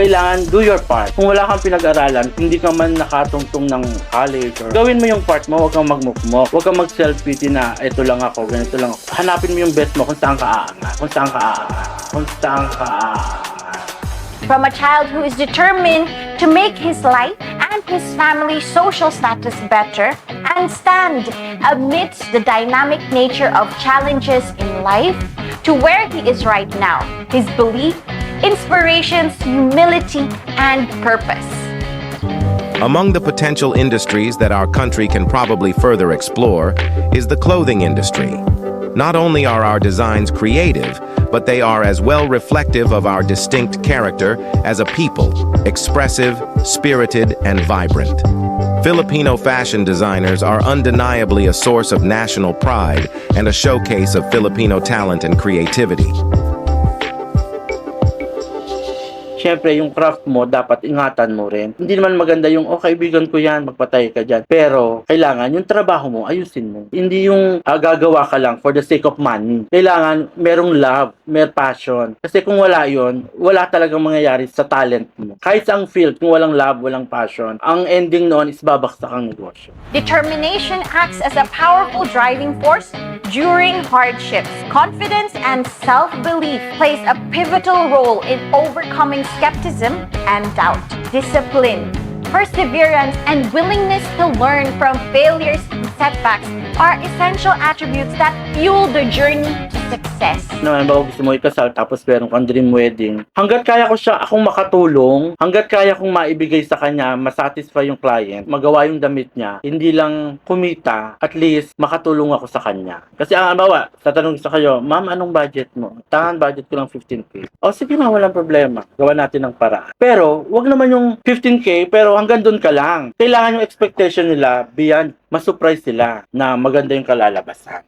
kailangan do your part. Kung wala kang pinag-aralan, hindi ka man nakatungtong ng college, or gawin mo yung part mo, huwag kang magmukmok, huwag kang mag-self-pity na ito lang ako, ganito lang ako. Hanapin mo yung best mo kung saan ka aangat, kung saan ka aangat, kung saan ka aangat. From a child who is determined to make his life and his family's social status better and stand amidst the dynamic nature of challenges in life to where he is right now, his belief, inspirations, humility, and purpose. Among the potential industries that our country can probably further explore is the clothing industry. Not only are our designs creative, but they are as well reflective of our distinct character as a people, expressive, spirited, and vibrant. Filipino fashion designers are undeniably a source of national pride and a showcase of Filipino talent and creativity. Siyempre, yung craft mo, dapat ingatan mo rin. Hindi naman maganda yung, oh, kaibigan ko yan, magpatay ka dyan. Pero, kailangan yung trabaho mo, ayusin mo. Hindi yung gagawa ka lang for the sake of money. Kailangan merong love, may passion. Kasi kung wala yon, wala talagang mangyayari sa talent mo. Kahit sa ang field, kung walang love, walang passion, ang ending noon is babaksak ang negosyo. Determination acts as a powerful driving force during hardships. Confidence and self-belief plays a pivotal role in overcoming skepticism and doubt. Discipline, perseverance, and willingness to learn from failures and setbacks are essential attributes that fuel the journey to success. Naman ba gusto mo ikasal tapos meron kang dream wedding? Hanggat kaya ko siya akong makatulong, hanggat kaya kong maibigay sa kanya, masatisfy yung client, magawa yung damit niya, hindi lang kumita, at least makatulong ako sa kanya. Kasi ang bawa, tatanong sa kayo, ma'am, anong budget mo? Tangan budget ko lang 15K. O sige na, walang problema. Gawa natin ng paraan. Pero, wag naman yung 15K, pero hanggang doon ka lang. Kailangan yung expectation nila beyond, ma-surprise sila na maganda yung kalalabasan.